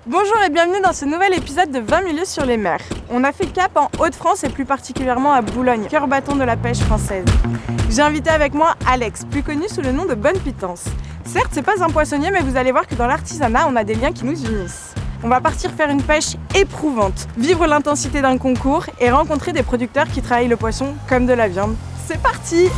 Bonjour et bienvenue dans ce nouvel épisode de 20 milieux sur les mers. On a fait cap en Hauts-de-France et plus particulièrement à Boulogne, cœur battant de la pêche française. J'ai invité avec moi Alex, plus connu sous le nom de Bonne Pitance. Certes, c'est pas un poissonnier, mais vous allez voir que dans l'artisanat, on a des liens qui nous unissent. On va partir faire une pêche éprouvante, vivre l'intensité d'un concours et rencontrer des producteurs qui travaillent le poisson comme de la viande. C'est parti!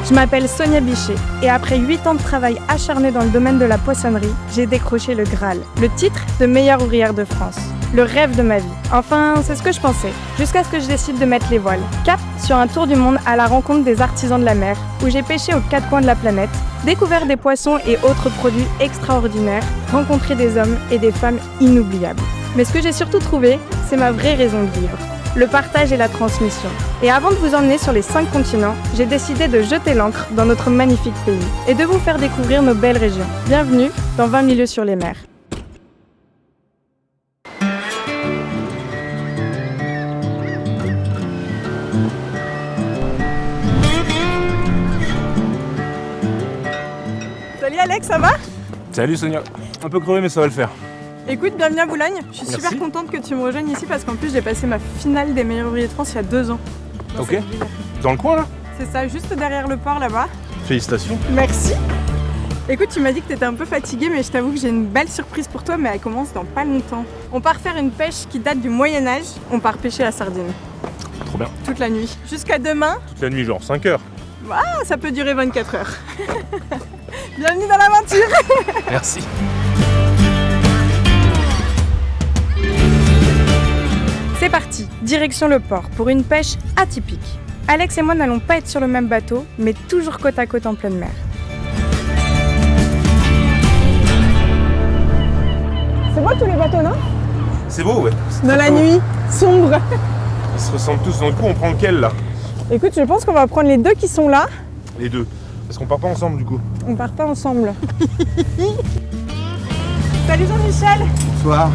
Je m'appelle Sonia Bichet et après 8 ans de travail acharné dans le domaine de la poissonnerie, j'ai décroché le Graal, le titre de meilleure ouvrière de France. Le rêve de ma vie. Enfin, c'est ce que je pensais, jusqu'à ce que je décide de mettre les voiles. Cap sur un tour du monde à la rencontre des artisans de la mer, où j'ai pêché aux 4 coins de la planète, découvert des poissons et autres produits extraordinaires, rencontré des hommes et des femmes inoubliables. Mais ce que j'ai surtout trouvé, c'est ma vraie raison de vivre. Le partage et la transmission. Et avant de vous emmener sur les 5 continents, j'ai décidé de jeter l'ancre dans notre magnifique pays et de vous faire découvrir nos belles régions. Bienvenue dans 20 milieux sur les mers. Salut Alex, ça va ? Salut Sonia, un peu crevé mais ça va le faire. Écoute, bienvenue à Boulogne. Je suis Merci. super contente que tu me rejoignes ici parce qu'en plus j'ai passé ma finale des meilleurs ouvriers de France il y a 2 ans. Dans Ok. cette ville. Dans le coin là ? C'est ça, juste derrière le port là-bas. Félicitations. Merci. Écoute, tu m'as dit que t'étais un peu fatiguée, mais je t'avoue que j'ai une belle surprise pour toi, mais elle commence dans pas longtemps. On part faire une pêche qui date du Moyen-Âge. On part pêcher la sardine. Trop bien. Toute la nuit. Jusqu'à demain, Toute la nuit genre 5 heures. ça peut durer 24 heures. Bienvenue dans l'aventure. Merci. C'est parti, direction le port pour une pêche atypique. Alex et moi n'allons pas être sur le même bateau, mais toujours côte à côte en pleine mer. C'est beau tous les bateaux, non ? C'est beau ouais. C'est Dans très la beau. nuit, sombre. Ils se ressemblent tous, donc du coup on prend lequel là ? Écoute, je pense qu'on va prendre les 2 qui sont là. Les deux. Parce qu'on part pas ensemble du coup. On part pas ensemble. Salut Jean-Michel. Bonsoir.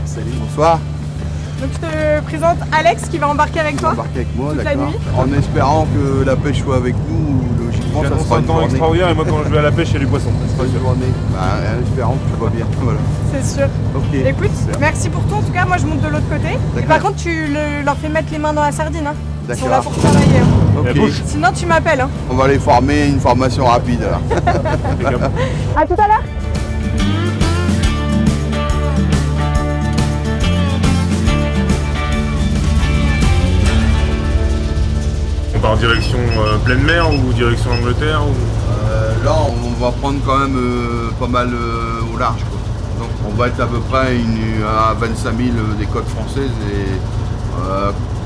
Salut. Bonsoir. Donc je te présente Alex qui va embarquer avec toi. Embarquez avec moi, Toute la d'accord. nuit. En espérant que la pêche soit avec nous, logiquement ça J'annonce sera un une temps journée. extraordinaire et moi quand je vais à la pêche il y a du poisson. Ça sera une journée. En espérant que tout va bien. Voilà. C'est sûr. Ok. Écoute, Super. merci pour tout. En tout cas, moi je monte de l'autre côté. Et D'accord. par contre, leur fais mettre les mains dans la sardine. Hein. Ils sont là D'accord. pour travailler. Hein. Ok. La bouche. Sinon, tu m'appelles. Hein. On va les former, une formation rapide alors. Impeccable. À tout à l'heure. On part en direction pleine mer ou direction Angleterre ou... Là, on va prendre quand même pas mal au large, quoi. Donc on va être à peu près à 25 000 des côtes françaises et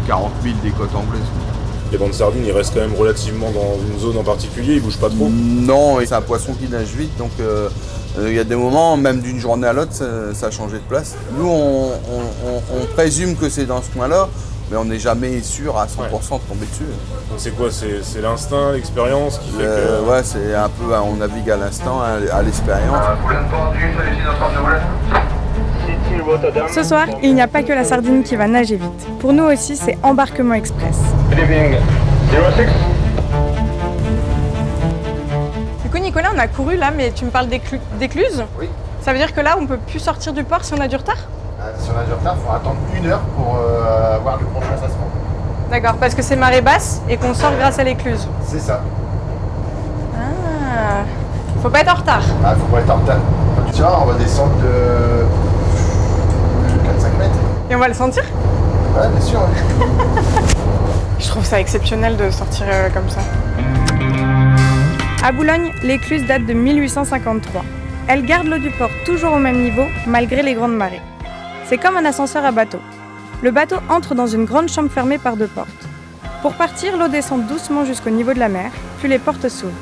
40 000 des côtes anglaises. Les bancs de sardines ils restent quand même relativement dans une zone en particulier, ils bougent pas trop. Non, et c'est un poisson qui nage vite, donc il y a des moments, même d'une journée à l'autre, ça a changé de place. Nous, on présume que c'est dans ce coin-là, mais on n'est jamais sûr à 100% de tomber dessus. Donc c'est quoi ? C'est l'instinct, l'expérience qui fait que... Ouais, c'est un peu, on navigue à l'instant, à l'expérience. Ce soir, il n'y a pas que la sardine qui va nager vite. Pour nous aussi, c'est embarquement express. Du coup, Nicolas, on a couru là, mais tu me parles d'écluses ? Oui. Ça veut dire que là, on peut plus sortir du port si on a du retard ? Si on a du retard, il faut attendre 1 heure pour avoir le prochain chassement. D'accord, parce que c'est marée basse et qu'on sort grâce à l'écluse. C'est ça. Ah, faut pas être en retard. Ah, faut pas être en retard. Tu vois, on va descendre de 4-5 mètres. Et on va le sentir ? Ouais, bien sûr. Je trouve ça exceptionnel de sortir comme ça. À Boulogne, l'écluse date de 1853. Elle garde l'eau du port toujours au même niveau, malgré les grandes marées. C'est comme un ascenseur à bateau. Le bateau entre dans une grande chambre fermée par 2 portes. Pour partir, l'eau descend doucement jusqu'au niveau de la mer, puis les portes s'ouvrent.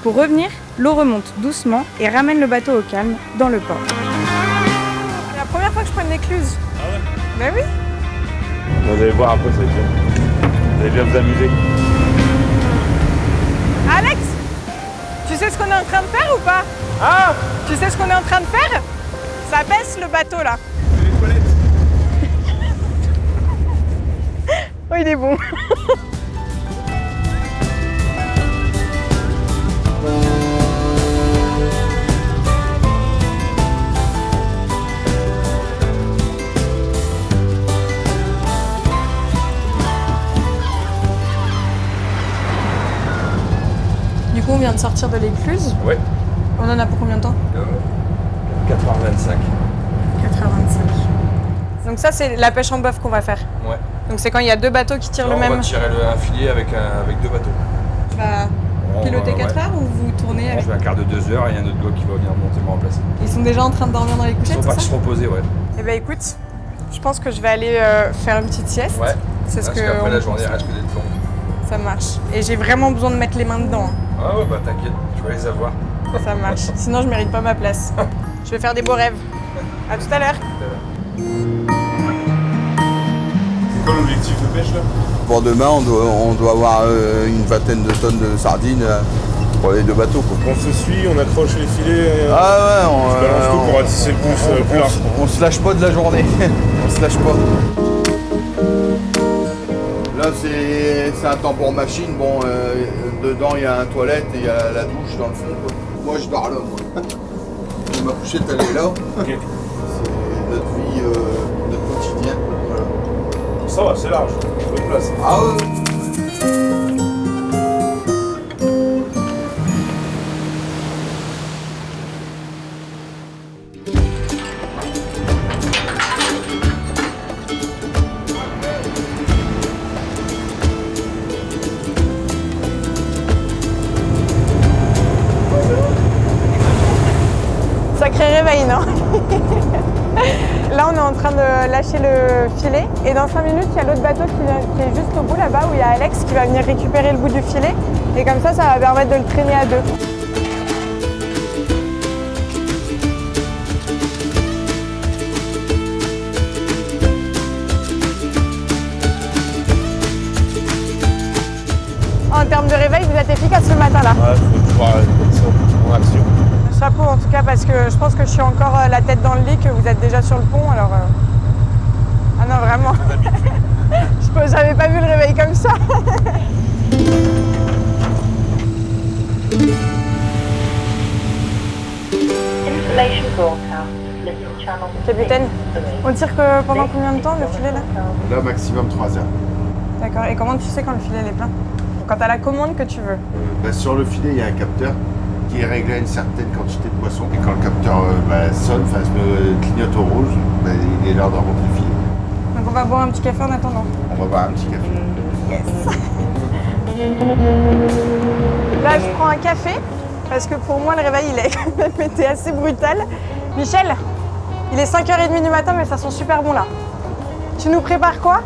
Pour revenir, l'eau remonte doucement et ramène le bateau au calme, dans le port. C'est la première fois que je prends une écluse. Ah ouais ? Ben oui. Vous allez voir après ça va être bien. Vous allez bien vous amuser. Alex, tu sais ce qu'on est en train de faire ou pas ? Ah ! Tu sais ce qu'on est en train de faire ? Ça baisse le bateau là. Les toilettes. Oh, il est bon. on vient de sortir de l'écluse. Ouais. On en a pour combien de temps 4h25. 4h25. Donc ça, c'est la pêche en bœuf qu'on va faire. Ouais. Donc c'est quand il y a 2 bateaux qui tirent Là, le on même... va tirer un filet avec 2 bateaux. Tu vas piloter 4 heures ou vous tournez avec... Je vais un quart de 2 heures et il y a un autre gars qui va venir monter me remplacer. Ils sont déjà en train de dormir dans les Ils couchettes, sont c'est partis ça? se reposer, ouais. Eh ben écoute, je pense que je vais aller faire une petite sieste. Ouais. C'est ce Parce que... qu'après la journée, il reste que des plombs. Ça marche. Et j'ai vraiment besoin de mettre les mains dedans. Ah ouais, bah t'inquiète, tu vas les avoir. Ça marche. Sinon, je mérite pas ma place. Je vais faire des beaux rêves. À tout à l'heure. C'est quoi l'objectif de pêche là? Pour demain, on doit avoir une vingtaine de tonnes de sardines pour les 2 bateaux. Quoi. On se suit, on accroche les filets. Ah ouais, On balance tout pour ratisser le plus large. on se lâche pas de la journée. On se lâche pas. Là, c'est un tambour machine. Bon, dedans, il y a une toilette et il y a la douche dans le fond. Quoi. Moi, je dors là. Moi. Ma couchette, elle est là. Ok. C'est notre vie, notre quotidien. Voilà. Ça va, c'est large. Il faut une place. Ah ouais. Sacré réveil, non? Là, on est en train de lâcher le filet. Et dans 5 minutes, il y a l'autre bateau qui est juste au bout là-bas où il y a Alex qui va venir récupérer le bout du filet. Et comme ça va permettre de le traîner à 2. En termes de réveil, vous êtes efficace ce matin-là. Ouais, faut pouvoir mettre ça en action. Chapeau en tout cas parce que je pense que je suis encore la tête dans le lit, que vous êtes déjà sur le pont alors... Ah non vraiment, j'avais pas vu le réveil comme ça. Capitaine, on tire que pendant combien de temps le filet là? Là, maximum 3 heures. D'accord, et comment tu sais quand le filet est plein? Quand t'as la commande que tu veux. Sur le filet, il y a un capteur qui est réglé à une certaine quantité de poissons. Et quand le capteur sonne, clignote au rouge, il est l'heure de remonter le filet. Donc on va boire un petit café en attendant. On va boire un petit café. Yes. Là, je prends un café parce que pour moi, le réveil, il est quand même été assez brutal. Michel, il est 5h30 du matin, mais ça sent super bon là. Tu nous prépares quoi?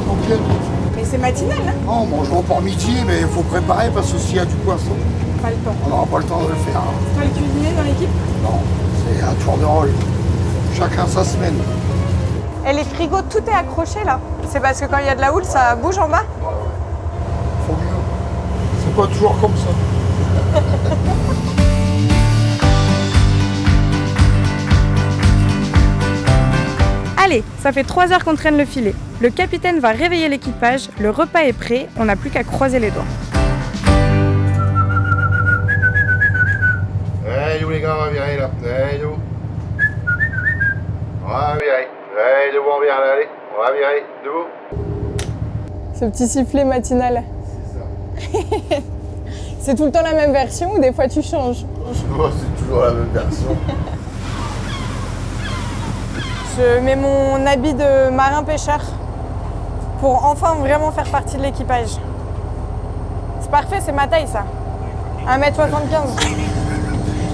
Ok. Mais c'est matinal, hein? Non, mangerons pour midi, mais il faut préparer parce que s'il y a du poisson, Pas le temps. on n'aura pas le temps de le faire. Toi, le cuisinier dans l'équipe? Non, c'est un tour de rôle. Chacun sa semaine. Et les frigos, tout est accroché là. C'est parce que quand il y a de la houle, ça bouge en bas? Faut mieux. C'est pas toujours comme ça. Allez, ça fait 3 heures qu'on traîne le filet. Le capitaine va réveiller l'équipage, le repas est prêt, on n'a plus qu'à croiser les doigts. Allez, où les gars, on va virer là. Allez, où? On va virer. Allez, debout, on vire là, allez. On va virer. Debout. Ce petit sifflet matinal. C'est ça. C'est tout le temps la même version ou des fois tu changes? C'est toujours la même version. Je mets mon habit de marin-pêcheur pour enfin vraiment faire partie de l'équipage. C'est parfait, c'est ma taille ça. 1m75.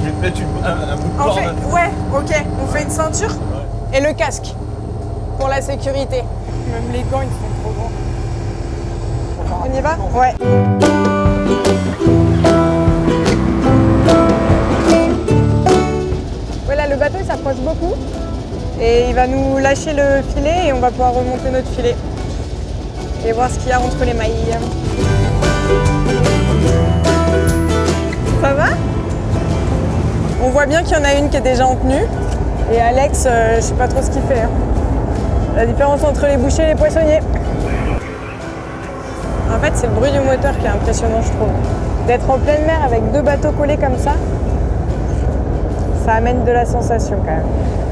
Je vais te mettre un bout de On corde. fait, ouais, ok, on fait une ceinture et le casque pour la sécurité. Même les gants, ils sont trop grands. On y va? Ouais. Voilà, le bateau il s'approche beaucoup et il va nous lâcher le filet et on va pouvoir remonter notre filet et voir ce qu'il y a entre les mailles. Ça va? On voit bien qu'il y en a une qui est déjà en tenue. Et Alex, je sais pas trop ce qu'il fait. Hein. La différence entre les bouchers et les poissonniers. En fait, c'est le bruit du moteur qui est impressionnant, je trouve. D'être en pleine mer avec 2 bateaux collés comme ça, ça amène de la sensation quand même.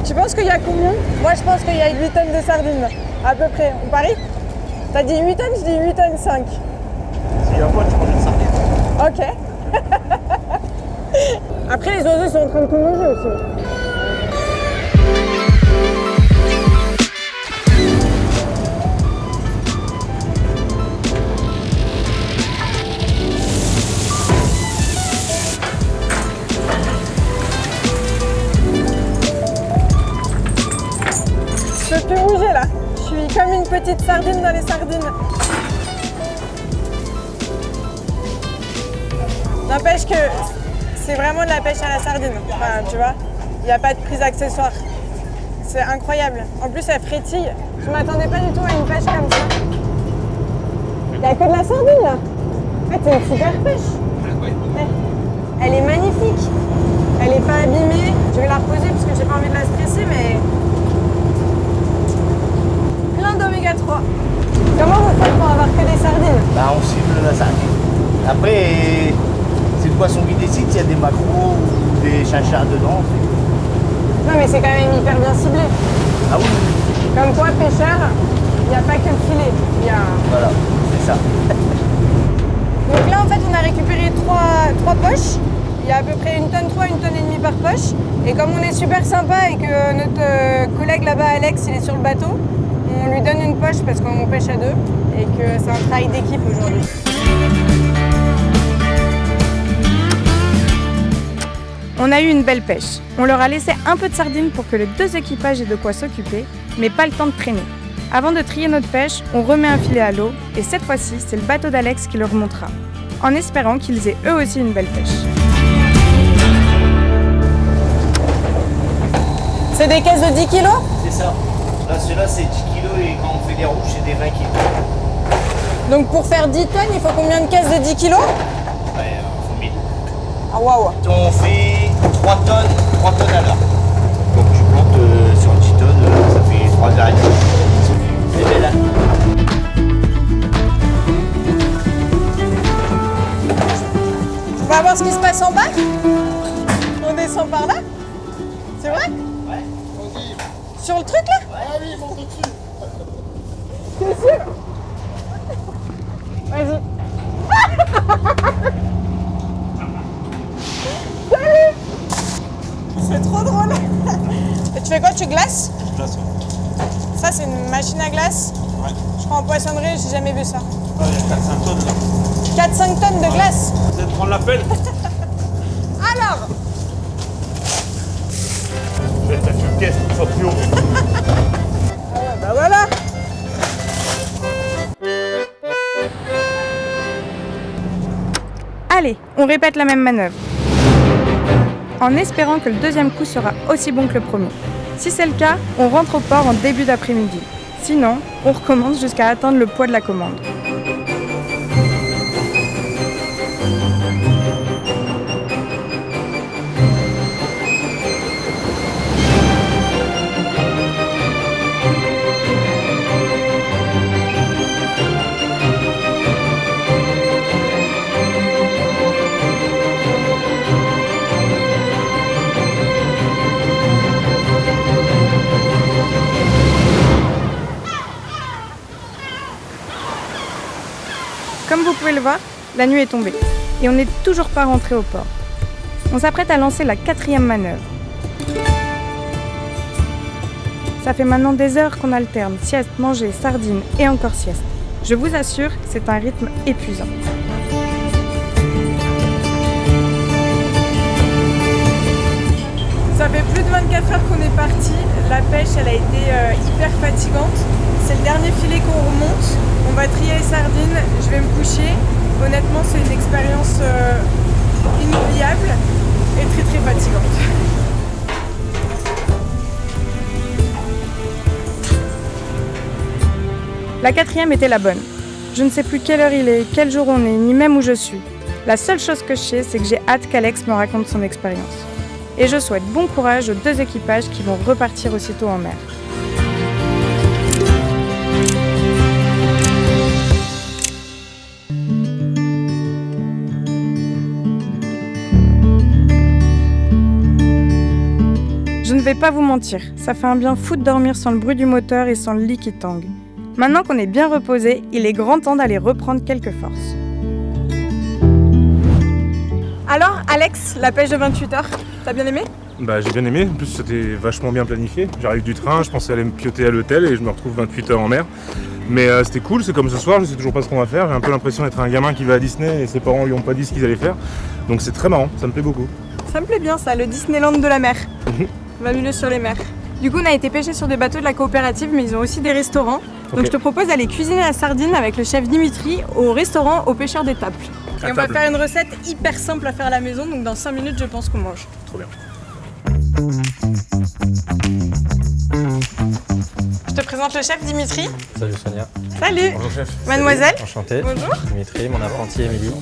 Tu penses qu'il y a combien? Moi, je pense qu'il y a 8 tonnes de sardines, à peu près. On parie? T'as dit 8 tonnes, je dis 8 tonnes 5. S'il y a un point, tu prends une sardine. Ok. Après, les oiseaux sont en train de tout manger aussi. Je peux plus bouger là. Je suis comme une petite sardine dans les sardines. N'empêche que c'est vraiment de la pêche à la sardine. Enfin, tu vois, il n'y a pas de prise accessoire. C'est incroyable. En plus, elle frétille. Je m'attendais pas du tout à une pêche comme ça. Il n'y a que de la sardine là. En fait, c'est une super pêche. Elle est magnifique. Elle n'est pas abîmée. Je vais la reposer parce que j'ai pas envie de la stresser, mais plein d'oméga 3. Comment vous faites pour avoir que des sardines? Bah, on cible la sardine. Après, c'est le poisson qui décide s'il y a des macros ou des chinchas dedans. Non, mais c'est quand même hyper bien ciblé. Ah oui, Comme toi, pêcheur, il n'y a pas que le filet. Il y a... voilà, c'est ça. Donc là, en fait, on a récupéré trois poches. Il y a à peu près 1 tonne 3, 1 tonne et demie par poche. Et comme on est super sympa et que notre collègue là-bas, Alex, il est sur le bateau, on lui donne une poche parce qu'on pêche à 2 et que c'est un travail d'équipe aujourd'hui. On a eu une belle pêche. On leur a laissé un peu de sardines pour que les 2 équipages aient de quoi s'occuper, mais pas le temps de traîner. Avant de trier notre pêche, on remet un filet à l'eau et cette fois-ci, c'est le bateau d'Alex qui le remontera, en espérant qu'ils aient eux aussi une belle pêche. C'est des caisses de 10 kg? C'est ça. Là, ceux-là, c'est 10 kilos et quand on fait des rouges, c'est des 20 kilos. Donc pour faire 10 tonnes, il faut combien de caisses de 10 kg? Ouais, faut 1000. Ah waouh! On fait 3 tonnes à l'heure. Donc tu comptes sur 10 tonnes, ça fait 3 heures et demie. C'est belle, hein? On va voir ce qui se passe en bas? On descend par là? C'est vrai? Ouais. Sur le truc là? Allez, monte dessus. T'es sûr? Vas-y. Salut! C'est trop drôle. Et tu fais quoi? Tu glaces? Je glace, ouais. Ça, c'est une machine à glace? Ouais. Je crois en poissonnerie, j'ai jamais vu ça. Ah, il y a 4-5 tonnes là. 4-5 tonnes de glace? Vous allez prendre l'appel? Alors? Je vais faire une caisse pour que ça soit plus haut. Bah voilà! Allez, on répète la même manœuvre. En espérant que le deuxième coup sera aussi bon que le premier. Si c'est le cas, on rentre au port en début d'après-midi. Sinon, on recommence jusqu'à atteindre le poids de la commande. Comme vous pouvez le voir, la nuit est tombée et on n'est toujours pas rentré au port. On s'apprête à lancer la 4e manœuvre. Ça fait maintenant des heures qu'on alterne sieste, manger, sardines et encore sieste. Je vous assure, c'est un rythme épuisant. Ça fait plus de 24 heures qu'on est parti. La pêche, elle a été hyper fatigante. C'est le dernier filet qu'on remonte. On va trier les sardines. Je vais me coucher. Honnêtement, c'est une expérience inoubliable et très très fatigante. La 4e était la bonne. Je ne sais plus quelle heure il est, quel jour on est, ni même où je suis. La seule chose que je sais, c'est que j'ai hâte qu'Alex me raconte son expérience. Et je souhaite bon courage aux 2 équipages qui vont repartir aussitôt en mer. Je ne vais pas vous mentir, ça fait un bien fou de dormir sans le bruit du moteur et sans le lit qui tangue. Maintenant qu'on est bien reposé, il est grand temps d'aller reprendre quelques forces. Alors Alex, la pêche de 28 heures, t'as bien aimé? Bah j'ai bien aimé, en plus c'était vachement bien planifié. J'arrive du train, je pensais aller me pioter à l'hôtel et je me retrouve 28 heures en mer. Mais c'était cool, c'est comme ce soir, je sais toujours pas ce qu'on va faire. J'ai un peu l'impression d'être un gamin qui va à Disney et ses parents lui ont pas dit ce qu'ils allaient faire. Donc c'est très marrant, ça me plaît beaucoup. Ça me plaît bien ça, le Disneyland de la mer. 20 minutes sur les mers. Du coup on a été pêcher sur des bateaux de la coopérative mais ils ont aussi des restaurants. Donc Ok. je te propose d'aller cuisiner la sardine avec le chef Dimitri au restaurant Au Pêcheur des Taples. Et on va table. faire une recette hyper simple à faire à la maison, donc dans 5 minutes je pense qu'on mange. Trop bien. Je te présente le chef Dimitri. Salut Sonia. Salut. Bonjour chef. Mademoiselle. Enchanté. Bonjour. Dimitri, mon apprenti Émilie.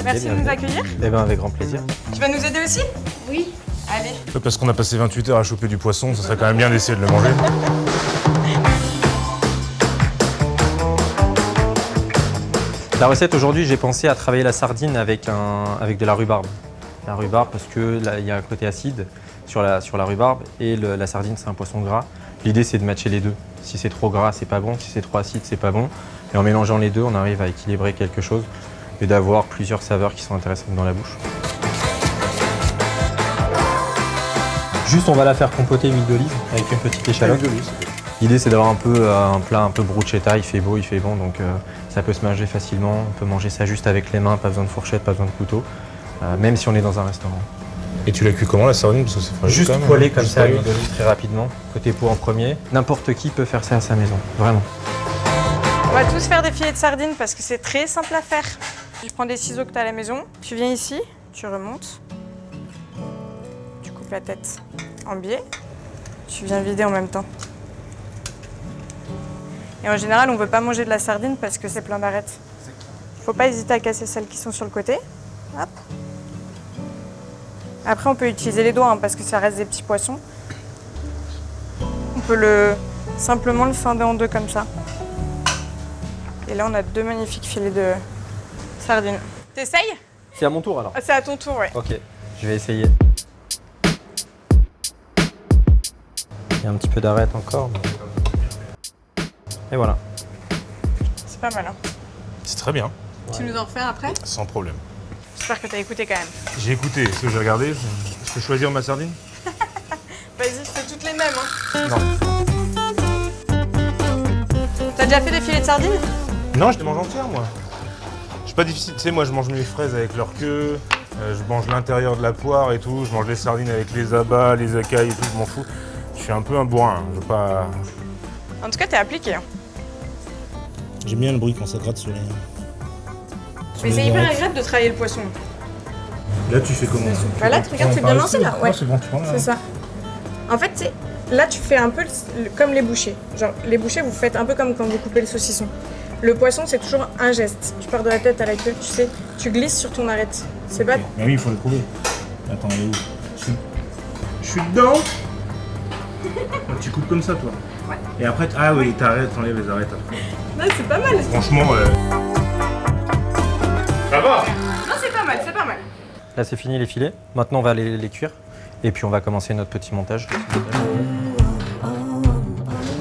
Merci de nous bienvenue. accueillir. Eh ben avec grand plaisir. Tu vas nous aider aussi? Oui. Allez. Parce qu'on a passé 28 heures à choper du poisson, ça serait quand même bien d'essayer de le manger. La recette aujourd'hui, j'ai pensé à travailler la sardine avec de la rhubarbe. La rhubarbe parce que là, il y a un côté acide sur la rhubarbe et la sardine c'est un poisson gras. L'idée c'est de matcher les deux. Si c'est trop gras, c'est pas bon. Si c'est trop acide, c'est pas bon. Et en mélangeant les deux, on arrive à équilibrer quelque chose et d'avoir plusieurs saveurs qui sont intéressantes dans la bouche. Juste, on va la faire compoter huile d'olive avec une petite échalote. L'idée, c'est d'avoir un peu un plat un peu bruschetta. Il fait beau, il fait bon, donc ça peut se manger facilement. On peut manger ça juste avec les mains, pas besoin de fourchette, pas besoin de couteau, même si on est dans un restaurant. Et tu l'as cuit comment la sardine? Parce que c'est fragile Juste quand même, poêler hein. comme Juste ça à poêler. l'huile d'olive très rapidement, côté peau en premier. N'importe qui peut faire ça à sa maison, vraiment. On va tous faire des filets de sardines parce que c'est très simple à faire. Tu prends des ciseaux que tu as à la maison, tu viens ici, tu remontes, tu coupes la tête en biais, tu viens vider en même temps. Et en général, on ne veut pas manger de la sardine parce que c'est plein d'arêtes. Faut pas hésiter à casser celles qui sont sur le côté. Hop. Après, on peut utiliser les doigts hein, parce que ça reste des petits poissons. On peut simplement le scinder en deux comme ça. Et là, on a deux magnifiques filets de sardines. T'essayes? C'est à mon tour alors. Ah, c'est à ton tour, ouais. Ok, je vais essayer. Il y a un petit peu d'arête encore. Et voilà. C'est pas mal. Hein. C'est très bien, Tu nous en refais après? sans problème. J'espère que t'as écouté quand même. J'ai écouté, est-ce que j'ai regardé? Je peux choisir ma sardine? Vas-y, c'est toutes les mêmes. Hein. Non. T'as déjà fait des filets de sardines? Non, je les mange entières moi. Je suis pas difficile, tu sais, moi je mange mes fraises avec leur queue, je mange l'intérieur de la poire et tout, je mange les sardines avec les abats, les écailles et tout, je m'en fous. Je suis un peu un bourrin, hein. Je veux pas... En tout cas, t'es appliqué. Hein. J'aime bien le bruit quand ça gratte sur les... Mais c'est hyper agréable de travailler le poisson. Là tu fais comment? Bah là, regarde, c'est bien lancé là. Ouais, c'est bon, tu prends là. c'est ça. En fait, là, tu fais un peu comme les bouchers. Genre, les bouchers, vous faites un peu comme quand vous coupez le saucisson. Le poisson, c'est toujours un geste. Tu pars de la tête à la queue, tu sais. Tu glisses sur ton arête. C'est pas... Mais oui, il faut le trouver. Attends, elle est où? Je suis dedans. Donc tu coupes comme ça, toi. Ouais. Et après, ah oui, t'arrêtes, t'enlèves les arêtes après. Non, c'est pas mal. Franchement, ça va. Non, c'est pas mal, c'est pas mal. Là, c'est fini les filets. Maintenant, on va les cuire. Et puis, on va commencer notre petit montage.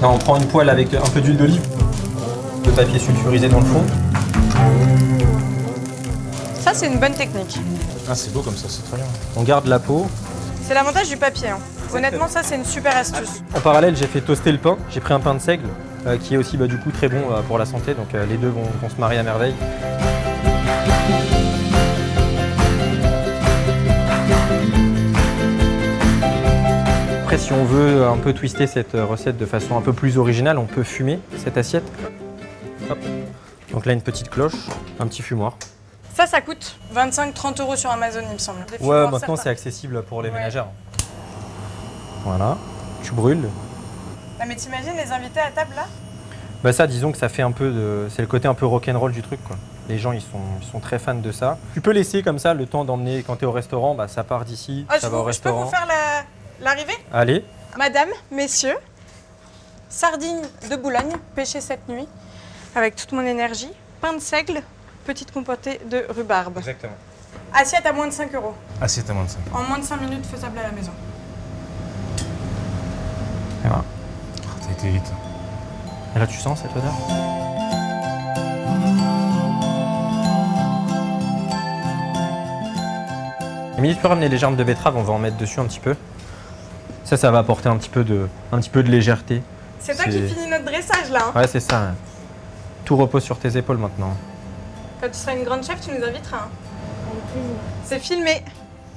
Là, on prend une poêle avec un peu d'huile d'olive, de papier sulfurisé dans le fond. Ça, c'est une bonne technique. Ah, c'est beau comme ça, c'est très bien. On garde la peau. C'est l'avantage du papier. Hein. Honnêtement, ça, c'est une super astuce. En parallèle, j'ai fait toaster le pain. J'ai pris un pain de seigle qui est aussi du coup très bon pour la santé. Donc les deux vont se marier à merveille. Après, si on veut un peu twister cette recette de façon un peu plus originale, on peut fumer cette assiette. Hop. Donc là, une petite cloche, un petit fumoir. Ça coûte 25-30 € sur Amazon, il me semble. Des Ouais, fumoirs, maintenant certains. c'est accessible pour les Ouais. ménagères. Voilà, tu brûles. Ah, mais t'imagines les invités à table là? Bah ça, disons que ça fait un peu de... C'est le côté un peu rock'n'roll du truc, quoi. Les gens, ils sont très fans de ça. Tu peux laisser comme ça le temps d'emmener, quand tu es au restaurant, bah ça part d'ici, Ah, ça va au je peux restaurant. vous faire l'arrivée? Allez, Madame, messieurs, sardines de Boulogne, pêchées cette nuit, avec toute mon énergie, pain de seigle, petite compotée de rhubarbe. exactement. Assiette à moins de 5 €. Assiette à moins de 5. En moins de 5 minutes, faisable à la maison. Et voilà. T'as été vite. Et là, tu sens cette odeur? Émilie, tu peux ramener les germes de betterave, on va en mettre dessus un petit peu. Ça va apporter un petit peu de légèreté. C'est toi qui finis notre dressage là. Ouais, c'est ça. Tout repose sur tes épaules maintenant. Quand tu seras une grande chef, tu nous inviteras. C'est filmé.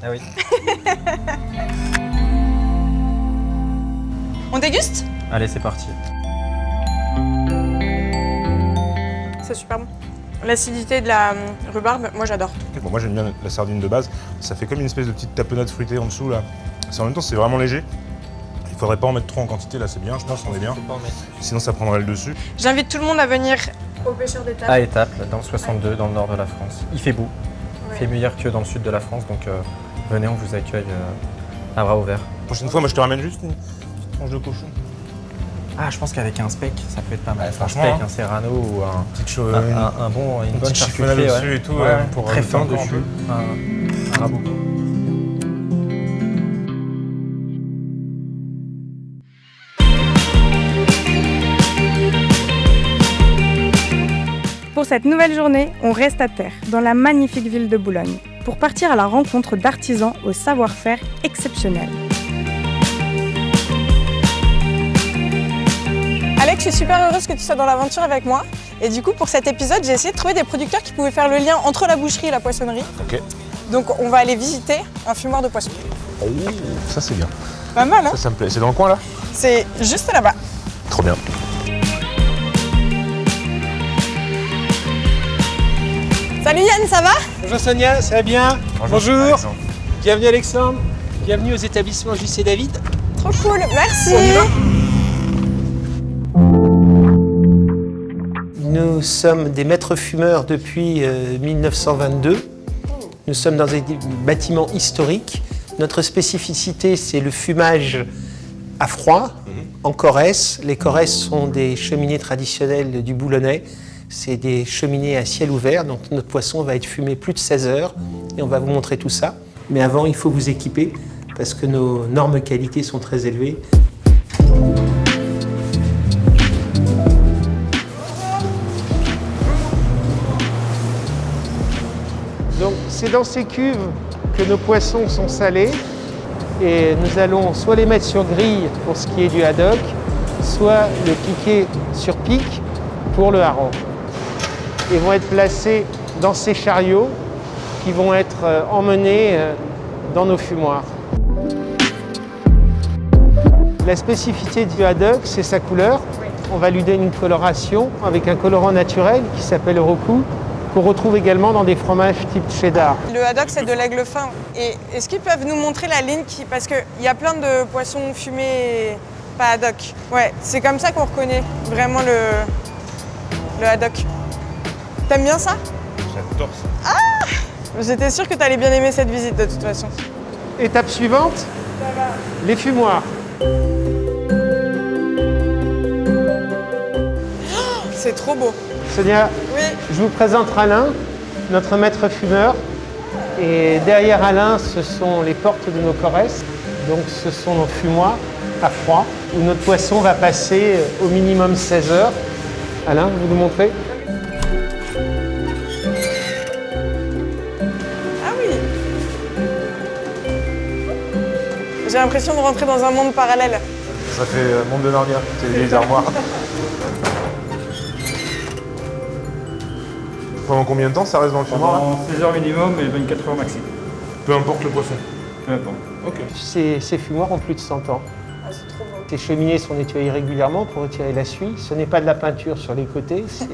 Ah oui. On déguste? Allez, c'est parti. C'est super bon. L'acidité de la rhubarbe, moi j'adore. Bon, moi j'aime bien la sardine de base. Ça fait comme une espèce de petite tapenade fruitée en dessous là. En même temps, c'est vraiment léger. Il faudrait pas en mettre trop en quantité, là c'est bien, je pense qu'on est bien. Sinon ça prendrait le dessus. J'invite tout le monde à venir au pêcheur d'étape. À Étaples, dans le 62, dans le nord de la France. Il fait beau. Il fait meilleur que dans le sud de la France, donc venez, on vous accueille à bras ouverts. La prochaine fois, moi je te ramène juste une petite tranche de cochon. Ah, je pense qu'avec un speck, ça peut être pas mal. Ouais, Un franchement, steak, hein. Un serrano ou un Une bonne petite chiffonade charcuterie. dessus et tout, pour très fin rajouter encore dessus. Un rabout. Pour cette nouvelle journée, on reste à terre, dans la magnifique ville de Boulogne, pour partir à la rencontre d'artisans au savoir-faire exceptionnel. Alex, je suis super heureuse que tu sois dans l'aventure avec moi. Et du coup, pour cet épisode, j'ai essayé de trouver des producteurs qui pouvaient faire le lien entre la boucherie et la poissonnerie. Ok. Donc, on va aller visiter un fumoir de poissons. Oh, ça c'est bien. Pas mal, hein? Ça me plaît. C'est dans le coin là? C'est juste là-bas. Trop bien. Salut Yann, ça va? Bonjour Sonia, ça va bien? Bonjour. Alexandre. Bienvenue Alexandre, bienvenue aux établissements J.C. David. Trop cool, merci. Nous sommes des maîtres fumeurs depuis 1922. Nous sommes dans des bâtiments historiques. Notre spécificité, c'est le fumage à froid, en Corrèze. Les Corrèzes sont des cheminées traditionnelles du Boulonnais. C'est des cheminées à ciel ouvert, donc notre poisson va être fumé plus de 16 heures et on va vous montrer tout ça. Mais avant, il faut vous équiper parce que nos normes qualité sont très élevées. Donc c'est dans ces cuves que nos poissons sont salés et nous allons soit les mettre sur grille pour ce qui est du haddock, soit le piquer sur pic pour le hareng. Ils vont être placés dans ces chariots qui vont être emmenés dans nos fumoirs. La spécificité du haddock, c'est sa couleur. On va lui donner une coloration avec un colorant naturel qui s'appelle Roku, qu'on retrouve également dans des fromages type cheddar. Le haddock, c'est de l'aigle fin. Et est-ce qu'ils peuvent nous montrer la ligne parce qu'il y a plein de poissons fumés pas haddock. Ouais, c'est comme ça qu'on reconnaît vraiment le haddock. T'aimes bien ça? J'adore ça. Ah! J'étais sûre que t'allais bien aimer cette visite de toute façon. Étape suivante, les fumoirs. C'est trop beau. Sonia, Oui. je vous présente Alain, notre maître fumeur. Et derrière Alain, ce sont les portes de nos Corrèzes. Donc ce sont nos fumoirs à froid, où notre poisson va passer au minimum 16 heures. Alain, vous nous montrez? Ah oui. J'ai l'impression de rentrer dans un monde parallèle. Ça fait monde de Narnia, c'est des armoires. Pendant combien de temps ça reste dans le fumoir là? Pendant 16 heures minimum et 24 heures maxi. Peu importe le poisson. Peu importe. Ok. Ces fumoirs ont plus de 100 ans. Ah, c'est trop beau. Ces cheminées sont nettoyées régulièrement pour retirer la suie. Ce n'est pas de la peinture sur les côtés, c'est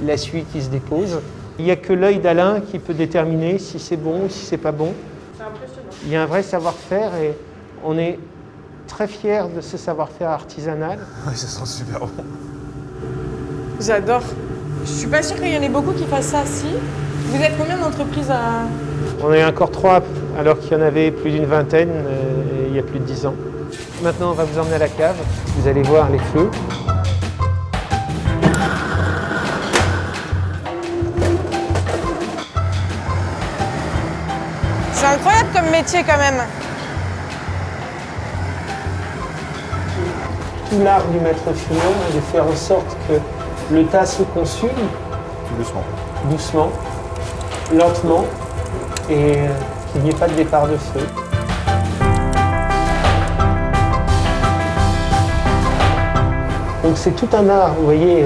la suie qui se dépose. Il n'y a que l'œil d'Alain qui peut déterminer si c'est bon ou si c'est pas bon. C'est impressionnant. Il y a un vrai savoir-faire et on est très fiers de ce savoir-faire artisanal. Oui, ça sent super bon. J'adore. Je suis pas sûre qu'il y en ait beaucoup qui fassent ça. Si. Vous êtes combien d'entreprises à... On est encore 3 alors qu'il y en avait plus d'une vingtaine il y a plus de 10 ans. Maintenant, on va vous emmener à la cave. Vous allez voir les feux. C'est incroyable comme métier quand même. Tout l'art du maître fumeur est de faire en sorte que le tas se consume Tout doucement. doucement, lentement, et qu'il n'y ait pas de départ de feu. Donc c'est tout un art, vous voyez,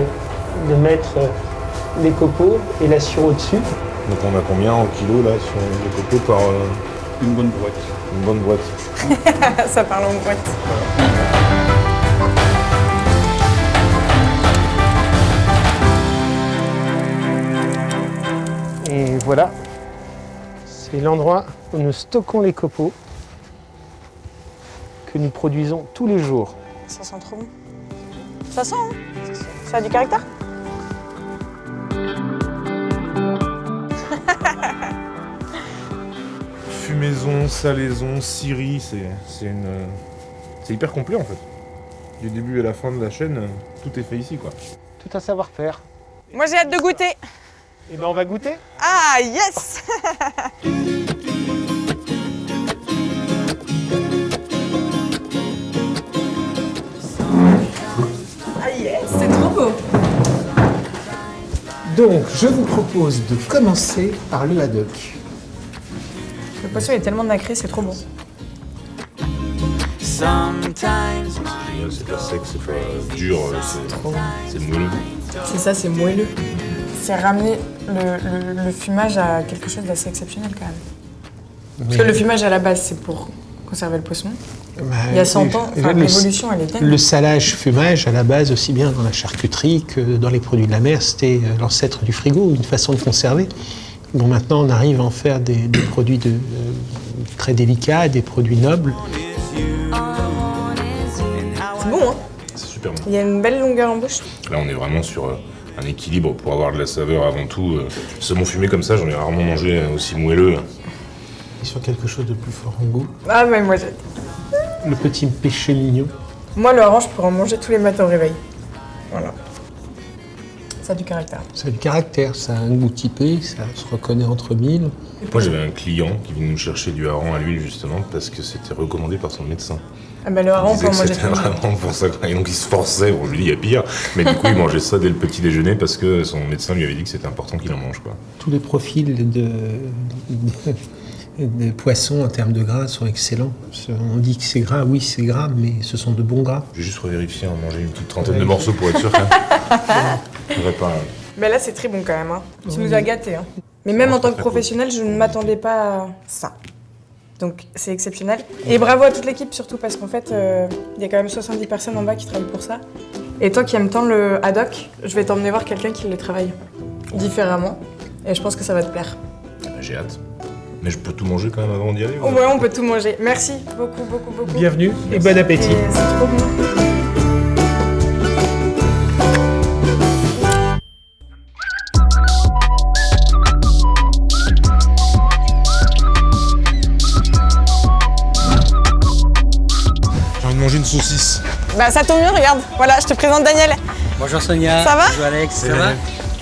de mettre les copeaux et la sciure au-dessus. Donc on a combien en kilos là sur les copeaux par Une bonne boîte. une bonne boîte? Ça parle en boîte. Et voilà, c'est l'endroit où nous stockons les copeaux que nous produisons tous les jours. Ça sent trop bon. Ça sent, hein? Ça a du caractère? Fumaison, salaison, scierie, c'est hyper complet en fait. Du début à la fin de la chaîne, tout est fait ici quoi. Tout un savoir-faire. Moi j'ai hâte de goûter. Et ben on va goûter. Ah yes. Ah yes, c'est trop beau. Donc je vous propose de commencer par le haddock. Le poisson est tellement nacré, c'est trop bon. C'est pas sec, c'est pas dur, c'est moelleux. C'est ça, c'est moelleux. C'est ramener le fumage à quelque chose d'assez exceptionnel quand même. Parce que le fumage à la base, c'est pour conserver le poisson. Il y a 100 ans, l'évolution, elle est dingue. Le salage-fumage, à la base, aussi bien dans la charcuterie que dans les produits de la mer, c'était l'ancêtre du frigo, une façon de conserver. Bon, maintenant, on arrive à en faire des produits très délicats, des produits nobles. C'est bon, hein? C'est super bon. Il y a une belle longueur en bouche. Là on est vraiment sur un équilibre pour avoir de la saveur avant tout. Saumon fumé comme ça, j'en ai rarement mangé aussi moelleux. Et sur quelque chose de plus fort en goût. Ah ouais, moi j'ai... Le petit péché mignon. Moi, le hareng, je pourrais en manger tous les matins au réveil. Voilà. Ça a du caractère. Ça a du caractère, ça a un goût typé, ça se reconnaît entre mille. Moi j'avais un client qui venait nous chercher du hareng à l'huile justement parce que c'était recommandé par son médecin. Ah bah le hareng, on peut en manger C'était tous les jours. vraiment pour ça. Et donc il se forçait, on lui dit il y a pire. Mais du coup il mangeait ça dès le petit déjeuner parce que son médecin lui avait dit que c'était important qu'il en mange quoi. Tous les profils de poissons en termes de gras sont excellents. On dit que c'est gras, oui c'est gras, mais ce sont de bons gras. J'ai juste revérifié, on mangeait une petite trentaine de morceaux pour être sûr que Mais là, c'est très bon quand même. Hein. Tu nous as gâtés. Hein. Mais même en tant que professionnel, je ne m'attendais pas à ça. Donc c'est exceptionnel. Et bravo à toute l'équipe surtout parce qu'en fait, il y a quand même 70 personnes en bas qui travaillent pour ça. Et toi qui aimes tant le haddock, je vais t'emmener voir quelqu'un qui le travaille différemment. Et je pense que ça va te plaire. J'ai hâte. Mais je peux tout manger quand même avant d'y aller? Oh ouais, on peut tout manger. Merci beaucoup, beaucoup, beaucoup. Bienvenue et bon appétit. Et c'est trop bon. J'ai envie de manger une saucisse. Bah ça tombe bien, regarde. Voilà, je te présente Daniel. Bonjour Sonia. Ça va? Bonjour Alex, ça va?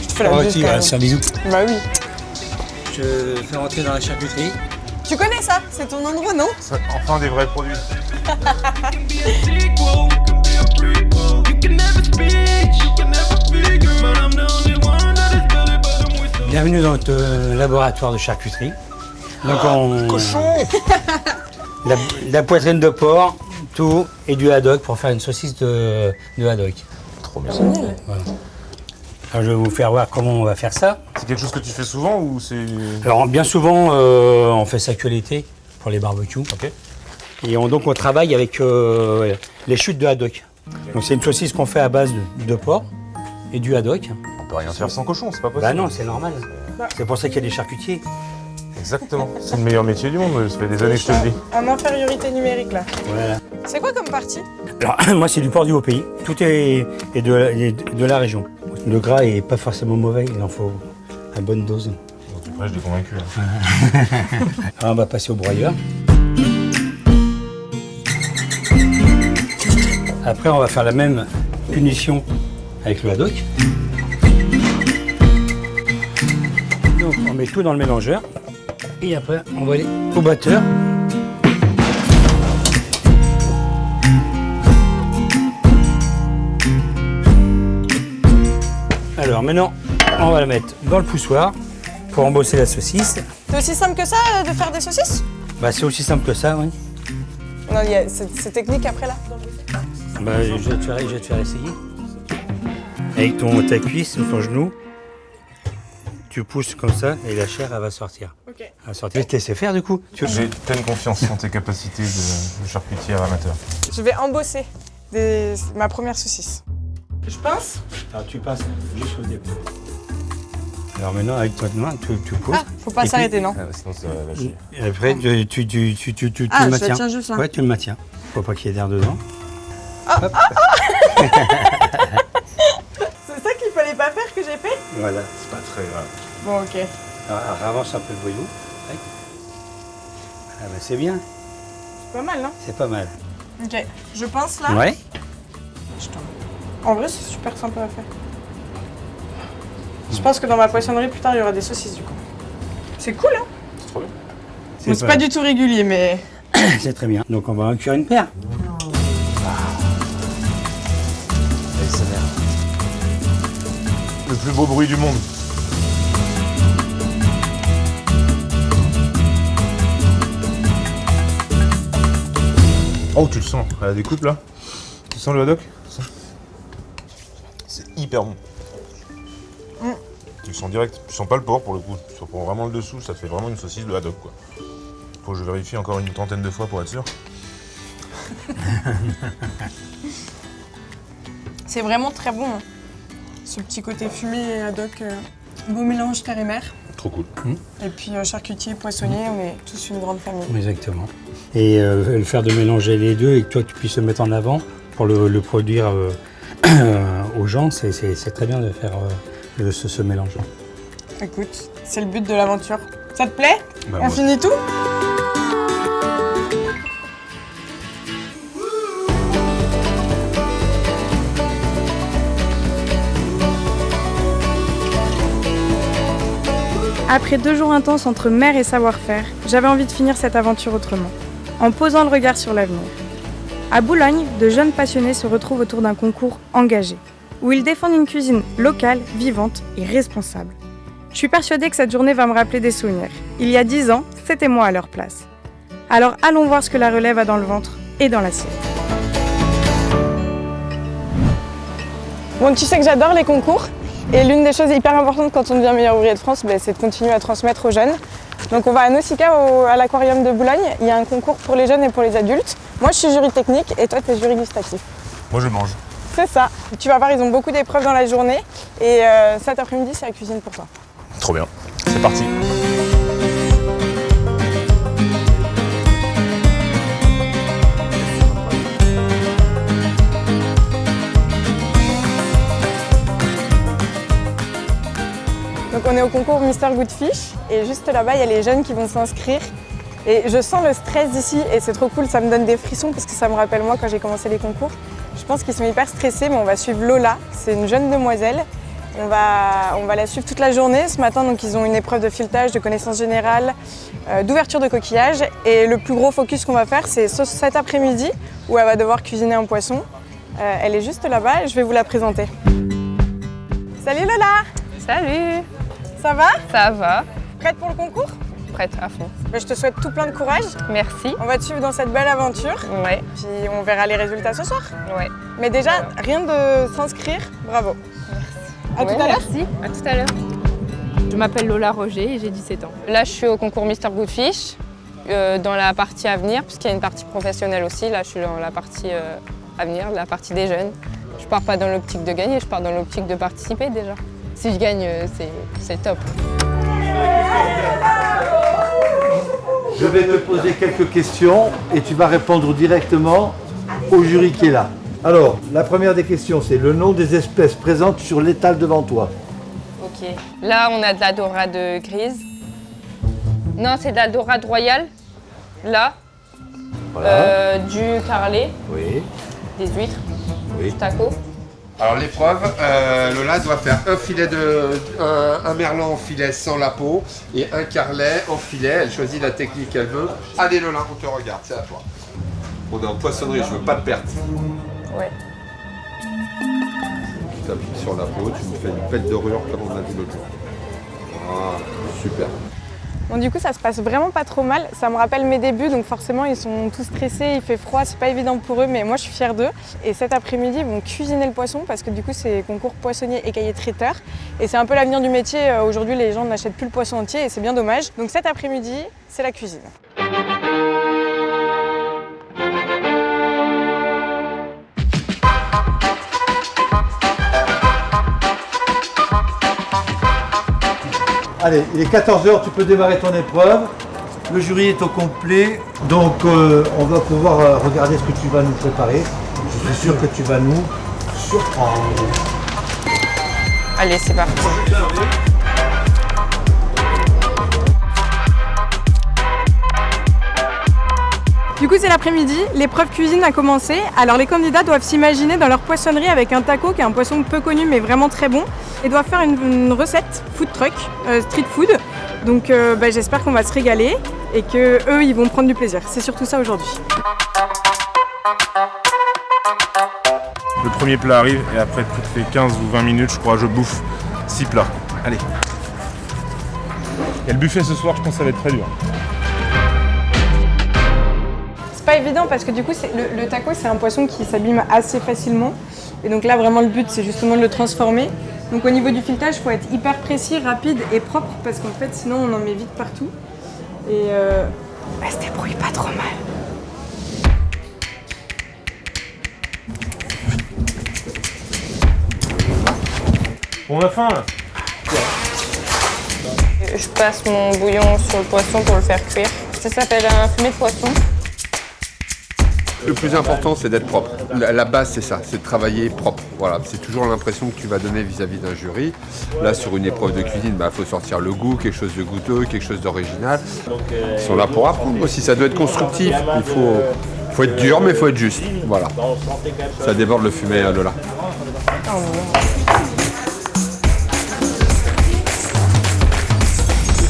Je te fais la bise quand même. C'est un bisou. Bah oui. Je fais rentrer dans la charcuterie. Tu connais ça? C'est ton endroit, non? Enfin des vrais produits. Bienvenue dans notre laboratoire de charcuterie. Donc on... Cochon. la poitrine de porc, tout, et du haddock pour faire une saucisse de haddock. Trop bien. Génial. Voilà. Alors je vais vous faire voir comment on va faire ça. C'est quelque chose que tu fais souvent ou c'est... Alors bien souvent, on fait ça que l'été pour les barbecues. Ok. Et donc on travaille avec les chutes de haddock. Donc c'est une saucisse qu'on fait à base de porc et du haddock. On peut rien faire sans cochon, c'est pas possible. Bah non, c'est normal. C'est pour ça qu'il y a des charcutiers. Exactement. C'est le meilleur métier du monde, ça fait des années que je te le dis. En infériorité numérique là. Voilà. C'est quoi comme partie? Alors moi c'est du porc du Haut-Pays. Tout est de la région. Le gras est pas forcément mauvais, il en faut à bonne dose. Bon, tu prêches, je l'ai convaincu. Alors on va passer au broyeur. Après on va faire la même punition avec le haddock. Donc on met tout dans le mélangeur. Et après on va aller au batteur. Alors maintenant, on va la mettre dans le poussoir pour embosser la saucisse. C'est aussi simple que ça de faire des saucisses? Bah, c'est aussi simple que ça, oui. Non, il y a cette technique après là. Bah, je vais te faire essayer. Avec ta cuisse ou ton genou, tu pousses comme ça et la chair, elle va sortir. Ok. Elle va sortir. Je te laisse faire du coup. J'ai pleine confiance en tes capacités de charcutier amateur. Je vais embosser ma première saucisse. Je pince? Alors tu passes juste au début. Alors maintenant, avec toi de main, tu pousses. Ah, faut pas Et s'arrêter, puis- non? Sinon ça va lâcher. Et après, tu Ah, le je la maintiens. tiens juste là. Ouais, tu le maintiens. Faut pas qu'il y ait d'air dedans. C'est ça qu'il fallait pas faire que j'ai fait? Voilà. C'est pas très grave. Bon, ok. Alors, avance un peu le voyou. Tac. Ah bah c'est bien, C'est pas mal, non? c'est pas mal. Ok. Je pince là? Ouais. En vrai, c'est super sympa à faire. Je pense que dans ma poissonnerie, plus tard, il y aura des saucisses du coup. C'est cool, hein? C'est trop bien. Bon, c'est pas du tout régulier, mais... C'est très bien. Donc on va en cuire une paire. Le plus beau bruit du monde. Oh, tu le sens à la découpe là? Tu sens le haddock? C'est hyper bon. Tu le sens direct, tu sens pas le porc pour le coup. Tu sens vraiment le dessous, ça fait vraiment une saucisse de haddock quoi. Faut que je vérifie encore une trentaine de fois pour être sûr. C'est vraiment très bon. Hein. Ce petit côté fumé et haddock, beau mélange terre et mer. Trop cool. Et puis charcutier, poissonnier, on est tous une grande famille. Exactement. Et le faire de mélanger les deux et que toi tu puisses le mettre en avant pour le produire aux gens, c'est très bien de faire ce mélange. Écoute, c'est le but de l'aventure. Ça te plaît? Bah, on finit tout? Après 2 jours intenses entre mer et savoir-faire, j'avais envie de finir cette aventure autrement, en posant le regard sur l'avenir. À Boulogne, de jeunes passionnés se retrouvent autour d'un concours engagé, où ils défendent une cuisine locale, vivante et responsable. Je suis persuadée que cette journée va me rappeler des souvenirs. Il y a 10 ans, c'était moi à leur place. Alors allons voir ce que la relève a dans le ventre et dans l'assiette. Bon, tu sais que j'adore les concours. Et l'une des choses hyper importantes quand on devient meilleur ouvrier de France, c'est de continuer à transmettre aux jeunes. Donc on va à Nausicaa, à l'aquarium de Boulogne. Il y a un concours pour les jeunes et pour les adultes. Moi je suis jury technique et toi tu es jury gustatif. Moi je mange. C'est ça. Tu vas voir, ils ont beaucoup d'épreuves dans la journée. Et cet après-midi, c'est la cuisine pour toi. Trop bien. C'est parti. Donc on est au concours Mister Good Fish et juste là-bas il y a les jeunes qui vont s'inscrire et je sens le stress d'ici et c'est trop cool, ça me donne des frissons parce que ça me rappelle moi quand j'ai commencé les concours. Je pense qu'ils sont hyper stressés mais on va suivre Lola, c'est une jeune demoiselle. On va la suivre toute la journée ce matin, donc ils ont une épreuve de filetage, de connaissances générales, d'ouverture de coquillage et le plus gros focus qu'on va faire c'est cet après-midi où elle va devoir cuisiner un poisson. Elle est juste là-bas et je vais vous la présenter. Salut Lola! Salut! Ça va? Ça va. Prête pour le concours? Prête à fond. Je te souhaite tout plein de courage. Merci. On va te suivre dans cette belle aventure. Ouais. Puis on verra les résultats ce soir. Ouais. Mais déjà, rien de s'inscrire, bravo. Merci. À tout à l'heure. Merci. À tout à l'heure. Je m'appelle Lola Roger et j'ai 17 ans. Là, je suis au concours Mister Good Fish, dans la partie avenir, puisqu'il y a une partie professionnelle aussi. Là, je suis dans la partie avenir, la partie des jeunes. Je pars pas dans l'optique de gagner, je pars dans l'optique de participer déjà. Si je gagne, c'est top. Je vais te poser quelques questions et tu vas répondre directement au jury qui est là. Alors, la première des questions, c'est le nom des espèces présentes sur l'étal devant toi. Ok. Là, on a de la dorade grise. Non, c'est de la dorade royale. Là. Voilà. Du carlet. Oui. Des huîtres. Oui. Du taco. Alors l'épreuve, Lola doit faire un merlan en filet sans la peau et un carlet en filet. Elle choisit la technique qu'elle veut. Allez Lola, on te regarde, c'est à toi. On est en poissonnerie, je veux pas de perte. Ouais. Tu t'appuies sur la peau, tu me fais une belle dorure comme on a dit l'autre jour. Voilà, super. Bon, du coup, ça se passe vraiment pas trop mal. Ça me rappelle mes débuts, donc forcément, ils sont tous stressés, il fait froid, c'est pas évident pour eux, mais moi, je suis fière d'eux. Et cet après-midi, ils vont cuisiner le poisson parce que du coup, c'est concours poissonnier et cahier traiteur. Et c'est un peu l'avenir du métier. Aujourd'hui, les gens n'achètent plus le poisson entier et c'est bien dommage. Donc cet après-midi, c'est la cuisine. Allez, il est 14h, tu peux démarrer ton épreuve. Le jury est au complet, donc on va pouvoir regarder ce que tu vas nous préparer. Je suis sûr que tu vas nous surprendre. Allez, c'est parti. Du coup, c'est l'après-midi, l'épreuve cuisine a commencé. Alors les candidats doivent s'imaginer dans leur poissonnerie avec un taco qui est un poisson peu connu mais vraiment très bon. Et doivent faire une recette food truck, street food. Donc j'espère qu'on va se régaler et qu'eux, ils vont prendre du plaisir. C'est surtout ça aujourd'hui. Le premier plat arrive et après toutes les 15 ou 20 minutes, je crois, je bouffe 6 plats. Allez. Et le buffet ce soir, je pense que ça va être très dur. C'est pas évident parce que du coup, le taco, c'est un poisson qui s'abîme assez facilement. Et donc là, vraiment, le but, c'est justement de le transformer. Donc au niveau du filetage, il faut être hyper précis, rapide et propre parce qu'en fait, sinon, on en met vite partout. Et elle se débrouille pas trop mal. On a faim là. Je passe mon bouillon sur le poisson pour le faire cuire. Ça s'appelle un fumé de poisson. Le plus important, c'est d'être propre. La base, c'est ça, c'est de travailler propre. Voilà, c'est toujours l'impression que tu vas donner vis-à-vis d'un jury. Là, sur une épreuve de cuisine, il faut sortir le goût, quelque chose de goûteux, quelque chose d'original. Ils sont là pour apprendre aussi, ça doit être constructif. Il faut être dur, mais il faut être juste. Voilà. Ça déborde le fumet, Lola.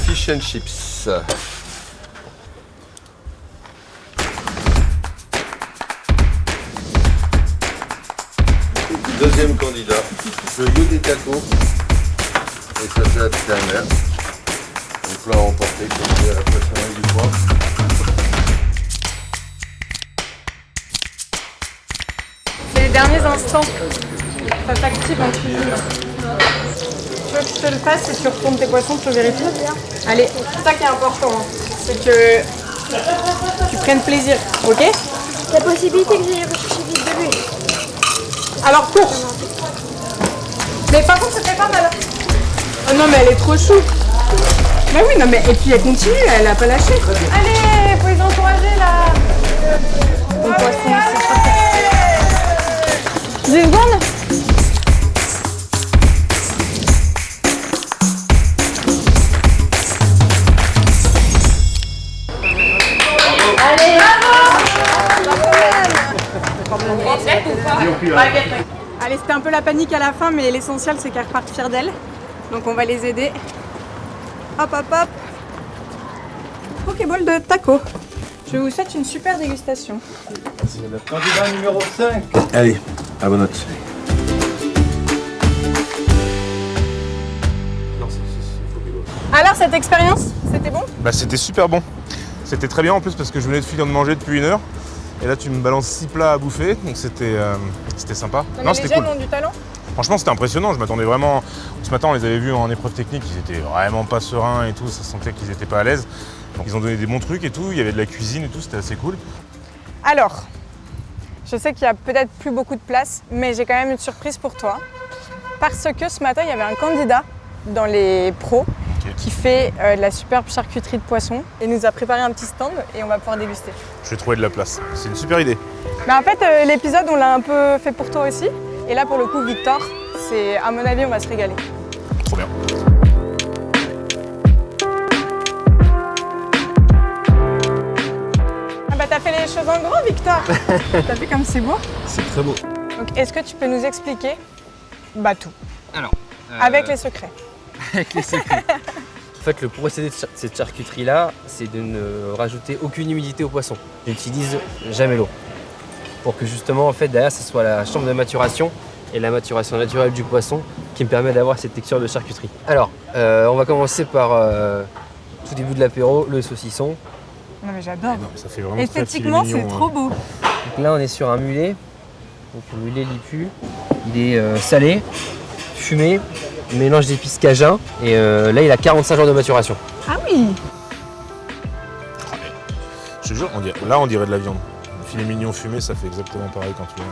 Fish and chips. Deuxième candidat, le you des tacos. Et ça c'est la petite dernière. Donc là emporté comme c'est à la poissonnerie du coin. C'est les derniers instants. Ça s'active en cuisine. Tu veux que je te le fasse et tu retournes tes poissons, tu vérifies. Allez, c'est ça qui est important. C'est que tu prennes plaisir, ok? La possibilité que j'aille rechercher vite de lui. Alors cours. Mais par contre, ça fait pas mal. Oh non, mais elle est trop chou. Mais oui, non, mais et puis elle continue, elle a pas lâché. Allez, faut les encourager là. Ton poisson, c'est 10 secondes. Allez, allez, c'était un peu la panique à la fin, mais l'essentiel c'est qu'elles repartent fières d'elles. Donc on va les aider. Hop, hop, hop. Pokéball de taco. Je vous souhaite une super dégustation. C'est le candidat numéro 5. Allez, à bonne note. Alors cette expérience, c'était bon? Bah c'était super bon. C'était très bien en plus parce que je venais de finir de manger depuis 1 heure. Et là tu me balances 6 plats à bouffer, donc c'était sympa. Non, c'était les jeunes cool. ont du talent. Franchement c'était impressionnant, je m'attendais vraiment. Ce matin on les avait vus en épreuve technique, ils étaient vraiment pas sereins et tout, ça sentait qu'ils étaient pas à l'aise. Donc ils ont donné des bons trucs et tout, il y avait de la cuisine et tout, c'était assez cool. Alors, je sais qu'il y a peut-être plus beaucoup de place, mais j'ai quand même une surprise pour toi. Parce que ce matin, il y avait un candidat dans les pros qui fait de la superbe charcuterie de poisson et nous a préparé un petit stand et on va pouvoir déguster. Je vais trouver de la place, c'est une super idée. Mais en fait, l'épisode, on l'a un peu fait pour toi aussi. Et là, pour le coup, Victor, c'est, à mon avis, on va se régaler. Trop bien. Ah bah t'as fait les choses en gros, Victor. T'as vu comme c'est beau? C'est très beau. Donc, est-ce que tu peux nous expliquer tout? Alors, avec les secrets. Avec les secrets. En fait, le procédé de cette charcuterie-là, c'est de ne rajouter aucune humidité au poisson. J'utilise jamais l'eau. Pour que justement, en fait, derrière, ce soit la chambre de maturation et la maturation naturelle du poisson qui me permet d'avoir cette texture de charcuterie. Alors, on va commencer par tout début de l'apéro, le saucisson. Non mais j'adore. Ça fait vraiment Esthétiquement, très filet c'est mignon, trop beau. Donc là, on est sur un mulet. Donc le mulet lipu, il est salé, fumé, mélange d'épices cajun. Et là, il a 45 jours de maturation. Ah oui. Je te jure, on dirait de la viande. Le filet mignon fumé, ça fait exactement pareil quand tu vois.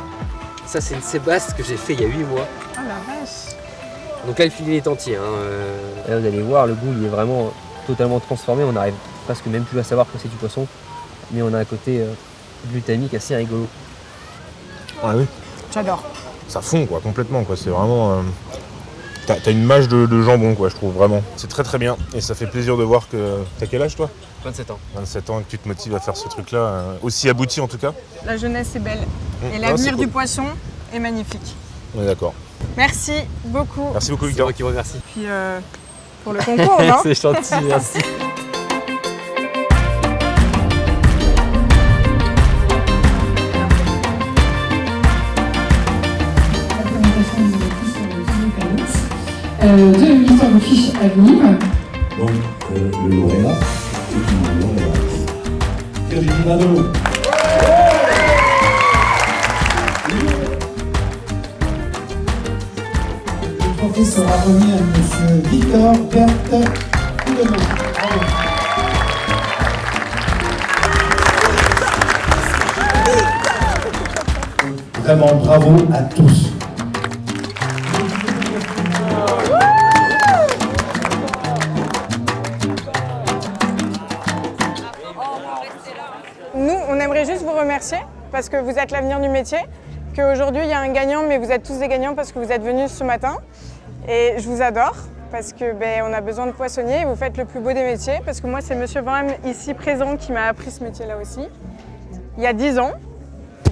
Ça, c'est une sébasse que j'ai fait il y a 8 mois. Oh la vache. Donc là, le filet est entier. Là, vous allez voir, le goût, il est vraiment totalement transformé. On arrive presque même plus à savoir que c'est du poisson. Mais on a un côté glutamique assez rigolo. Ah oui. J'adore. Ça fond quoi, complètement quoi. C'est vraiment. T'as une mâche de jambon quoi, je trouve vraiment. C'est très très bien et ça fait plaisir de voir que. T'as quel âge toi? 27 ans. 27 ans et que tu te motives à faire ce truc là, aussi abouti en tout cas. La jeunesse est belle et Non, l'avenir c'est cool. du poisson est magnifique. On est d'accord. Merci beaucoup. Merci beaucoup Victor. C'est moi qui vous remercie. Puis pour le concours, non? C'est gentil, merci. De Mister Goldfish à Nîmes. Donc, le lauréat, c'est une lauréate. Virginie Manolo. Le trophée sera remis à Monsieur Victor Berthe Coudeman. Bravo. Vraiment bravo à tous. Nous, on aimerait juste vous remercier parce que vous êtes l'avenir du métier, qu'aujourd'hui il y a un gagnant, mais vous êtes tous des gagnants parce que vous êtes venus ce matin. Et je vous adore parce que on a besoin de poissonniers et vous faites le plus beau des métiers. Parce que moi, c'est Monsieur Van Ham ici présent qui m'a appris ce métier-là aussi. Il y a 10 ans,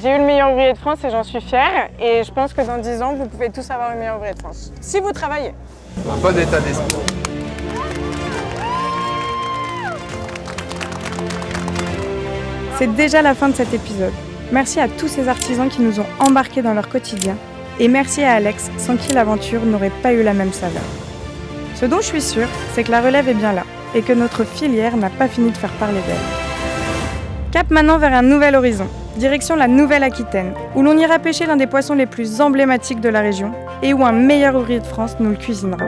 j'ai eu le meilleur ouvrier de France et j'en suis fière. Et je pense que dans 10 ans, vous pouvez tous avoir le meilleur ouvrier de France. Si vous travaillez. Un bon état d'esprit. C'est déjà la fin de cet épisode. Merci à tous ces artisans qui nous ont embarqués dans leur quotidien. Et merci à Alex, sans qui l'aventure n'aurait pas eu la même saveur. Ce dont je suis sûre, c'est que la relève est bien là et que notre filière n'a pas fini de faire parler d'elle. Cap maintenant vers un nouvel horizon, direction la Nouvelle-Aquitaine, où l'on ira pêcher l'un des poissons les plus emblématiques de la région et où un meilleur ouvrier de France nous le cuisinera.